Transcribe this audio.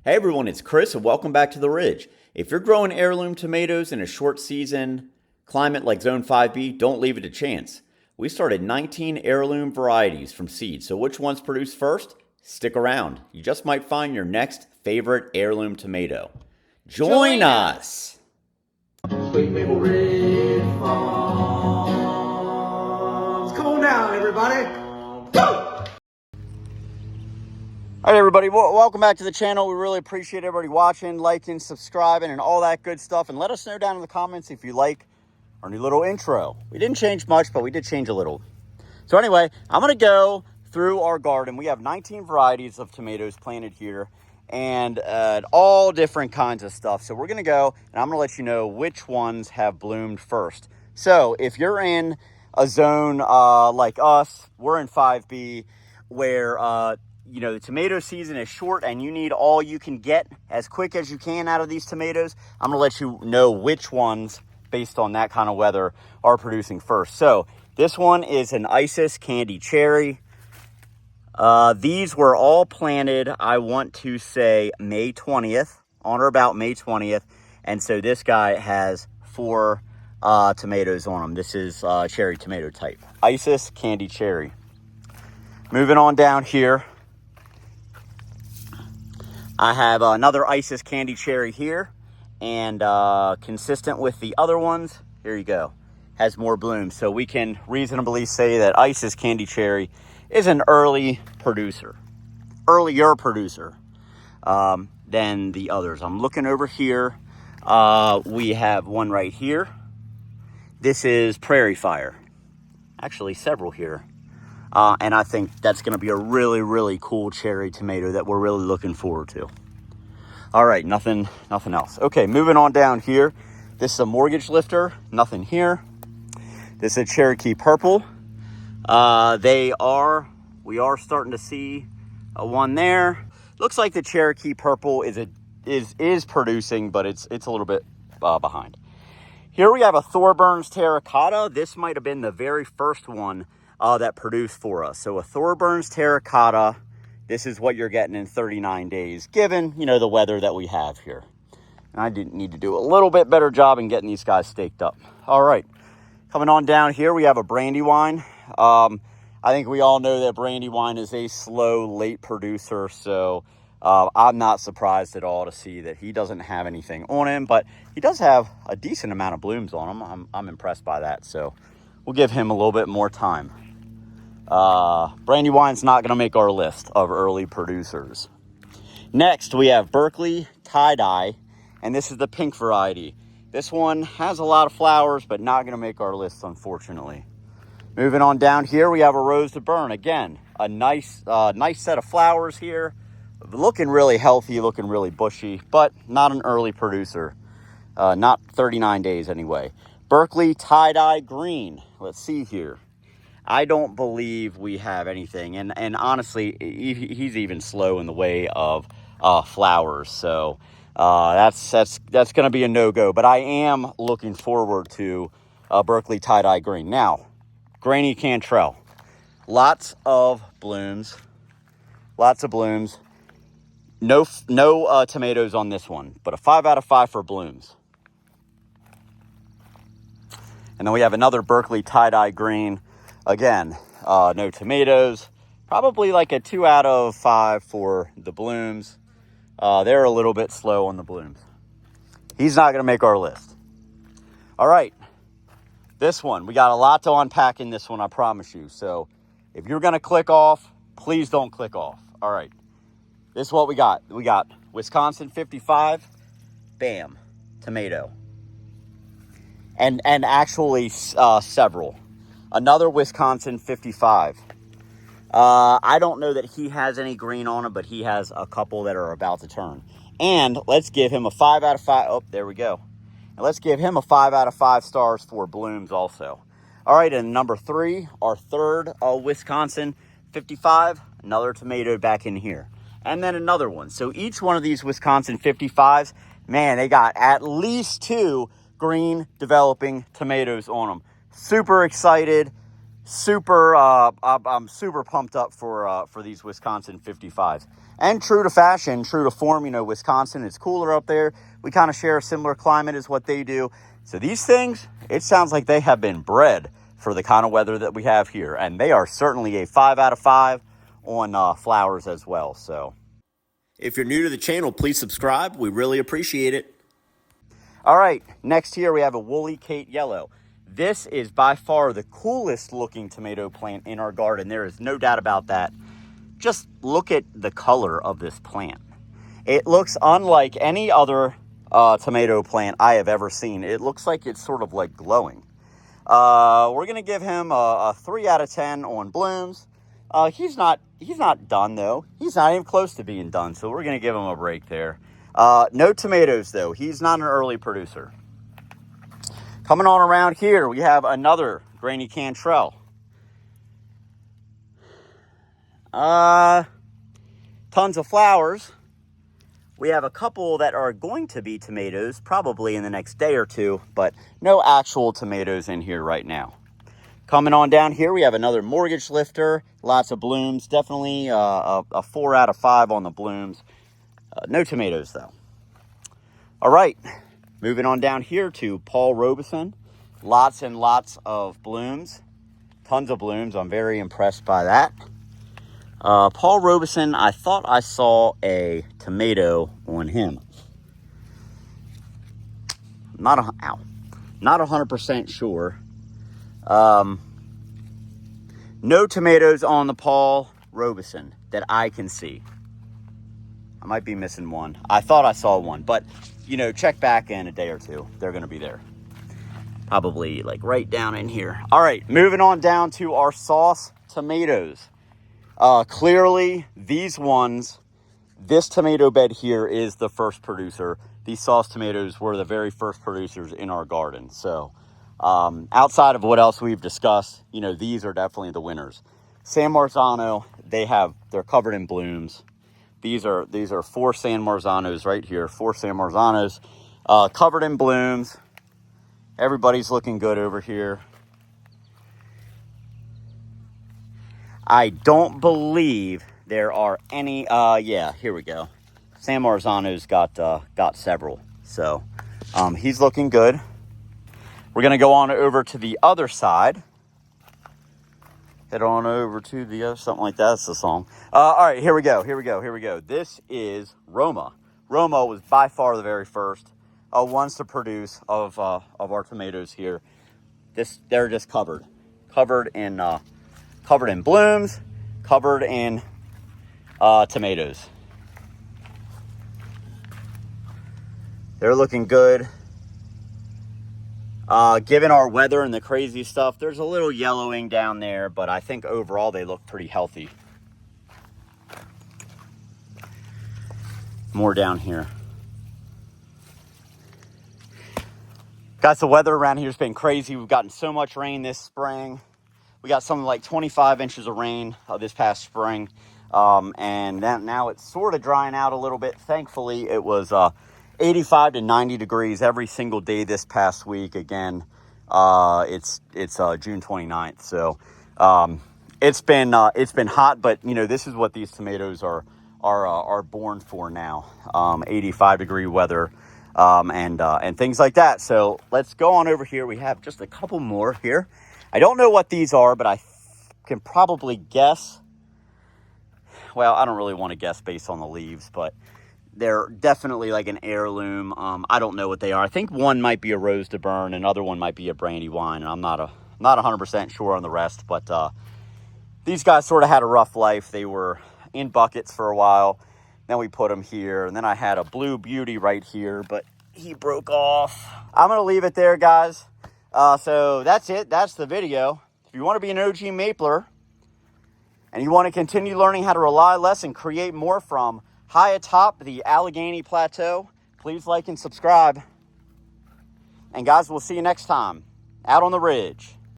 Hey everyone, it's Chris and welcome back to the Ridge. If you're growing heirloom tomatoes in a short season climate like Zone 5B, don't leave it to chance. We started 19 heirloom varieties from seed, so which ones produce first? Stick around. You just might find your next favorite heirloom tomato. Join us! Sweet Maple Ridge Farms. Come on down, everybody. Go! All right, everybody, welcome back to the channel. We really appreciate everybody watching, liking, subscribing, and all that good stuff. And let us know down in the comments if you like our new little intro. We didn't change much, but we did change a little. So anyway, I'm going to go through our garden. We have 19 varieties of tomatoes planted here and all different kinds of stuff. So we're going to go, and I'm going to let you know which ones have bloomed first. So if you're in a zone like us, we're in 5B, where the tomato season is short and you need all you can get as quick as you can out of these tomatoes. I'm going to let you know which ones, based on that kind of weather, are producing first. So this one is an Isis candy cherry. These were all planted, I want to say, May 20th, on or about May 20th. And so this guy has 4 tomatoes on him. This is cherry tomato type. Isis candy cherry. Moving on down here, I have another Isis candy cherry here, and consistent with the other ones, here you go, has more blooms. So we can reasonably say that Isis candy cherry is an earlier producer than the others. I'm looking over here. We have one right here. This is Prairie Fire. Actually, several here. And I think that's going to be a really, really cool cherry tomato that we're really looking forward to. All right, nothing else. Okay, moving on down here. This is a mortgage lifter. Nothing here. This is a Cherokee Purple. We are starting to see one there. Looks like the Cherokee Purple is producing, but it's a little bit behind. Here we have a Thorburns Terracotta. This might have been the very first one that produced for us. So a Thorburns Terracotta, this is what you're getting in 39 days, given, the weather that we have here. And I didn't need to do a little bit better job in getting these guys staked up. All right, coming on down here, we have a Brandywine. I think we all know that Brandywine is a slow, late producer, so I'm not surprised at all to see that he doesn't have anything on him, but he does have a decent amount of blooms on him. I'm impressed by that, so we'll give him a little bit more time. Brandywine's not going to make our list of early producers. Next, we have Berkeley Tie-Dye, and this is the pink variety. This one has a lot of flowers, but not going to make our list, unfortunately. Moving on down here, we have a Rose to Burn. Again, a nice set of flowers here. Looking really healthy, looking really bushy, but not an early producer. Not 39 days anyway. Berkeley Tie-Dye Green. Let's see here. I don't believe we have anything, and honestly, he's even slow in the way of flowers, so that's going to be a no-go. But I am looking forward to Berkeley Tie-Dye Green. Now, Granny Cantrell, lots of blooms. No tomatoes on this one, but a 5 out of 5 for blooms. And then we have another Berkeley Tie-Dye Green. Again, no tomatoes, probably like a 2 out of 5 for the blooms. They're a little bit slow on the blooms. He's not going to make our list. All right, this one, we got a lot to unpack in this one, I promise you. So if you're going to click off, please don't click off. All right, this is what we got. We got Wisconsin 55, bam, tomato. And actually several. Another Wisconsin 55. I don't know that he has any green on him, but he has a couple that are about to turn. And let's give him a 5 out of 5. Oh, there we go. And let's give him a 5 out of 5 stars for blooms also. All right, and number 3, our third Wisconsin 55. Another tomato back in here. And then another one. So each one of these Wisconsin 55s, man, they got at least 2 green developing tomatoes on them. Super excited, I'm super pumped up for these Wisconsin 55s. And true to fashion, true to form, you know, Wisconsin is cooler up there. We kind of share a similar climate as what they do. So these things, it sounds like they have been bred for the kind of weather that we have here. And they are certainly a 5 out of 5 on flowers as well. So if you're new to the channel, please subscribe. We really appreciate it. All right, next here we have a Woolly Kate Yellow. This is by far the coolest looking tomato plant in our garden. There is no doubt about that. Just look at the color of this plant. It looks unlike any other tomato plant I have ever seen. It looks like it's sort of like glowing. We're gonna give him a 3 out of 10 on blooms. He's not done though. He's not even close to being done, so we're gonna give him a break there. No tomatoes though. He's not an early producer. Coming on around here, we have another Granny Cantrell. Tons of flowers. We have a couple that are going to be tomatoes probably in the next day or two, but no actual tomatoes in here right now. Coming on down here, we have another mortgage lifter. Lots of blooms. Definitely a 4 out of 5 on the blooms. No tomatoes, though. All right. Moving on down here to Paul Robeson. Lots and lots of blooms. Tons of blooms. I'm very impressed by that. Paul Robeson, I thought I saw a tomato on him. Not 100% sure. No tomatoes on the Paul Robeson that I can see. I might be missing one. I thought I saw one, but, you know, check back in a day or two. They're going to be there. Probably, like, right down in here. All right, moving on down to our sauce tomatoes. Clearly, these ones, this tomato bed here is the first producer. These sauce tomatoes were the very first producers in our garden. So, outside of what else we've discussed, you know, these are definitely the winners. San Marzano, they're covered in blooms. These are 4 San Marzanos right here, 4 San Marzanos, covered in blooms. Everybody's looking good over here. I don't believe there are any, yeah, here we go. San Marzano's got several. So, he's looking good. We're going to go on over to the other side. Head on over to the other, something like that. That's the song. All right, here we go. This is Roma. Roma was by far the very first ones to produce of our tomatoes here. They're just covered in blooms, covered in tomatoes. They're looking good. Given our weather and the crazy stuff, there's a little yellowing down there, but I think overall they look pretty healthy. More down here. Guys, the weather around here has been crazy. We've gotten so much rain this spring. We got something like 25 inches of rain this past spring. And now it's sort of drying out a little bit. Thankfully, it was 85 to 90 degrees every single day this past week. Again, it's June 29th. So it's been hot, but you know, this is what these tomatoes are born for now. 85 degree weather. And things like that. So let's go on over here. We have just a couple more here. I don't know what these are, but I can probably guess. Well, I don't really want to guess based on the leaves, but they're definitely like an heirloom. I don't know what they are. I think one might be a rose de burn, another one might be a brandy wine, and I'm not 100% sure on the rest. But these guys sort of had a rough life. They were in buckets for a while. Then we put them here, and then I had a blue beauty right here, but he broke off. I'm going to leave it there, guys. So that's it. That's the video. If you want to be an OG mapler and you want to continue learning how to rely less and create more from high atop the Allegheny Plateau, please like and subscribe. And guys, we'll see you next time out on the ridge.